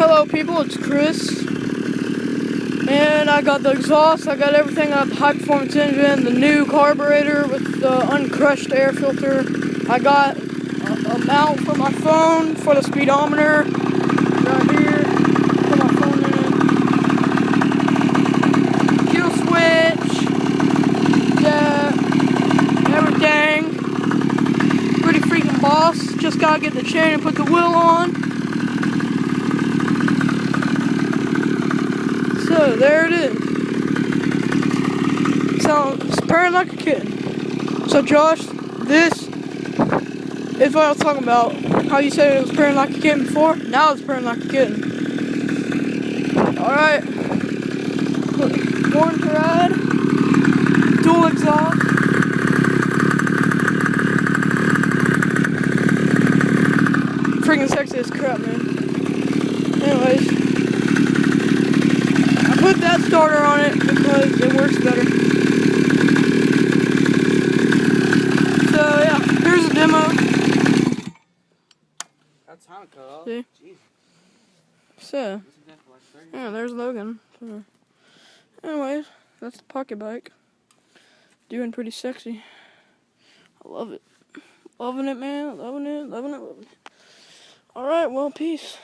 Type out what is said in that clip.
Hello people, it's Chris, and I got the exhaust, I got everything, I got the high performance engine, the new carburetor with the uncrushed air filter, I got a mount for my phone for the speedometer, right here, put my phone in it, kill switch, yeah, everything, pretty freaking boss, just gotta get the chain and put the wheel on. So there it is. Sounds purring like a kitten. So Josh, this is what I was talking about. How you said it was purring like a kitten before? Now it's purring like a kitten. Alright. Born to ride. Dual exhaust. Freaking sexy as crap, man. Anyways. Put that starter on it because it works better. So yeah, here's a demo. That's time cut off. See? Jesus. So yeah, there's Logan. So, anyways, that's the pocket bike. Doing pretty sexy. I love it. Loving it, man. Loving it. Alright, well, peace.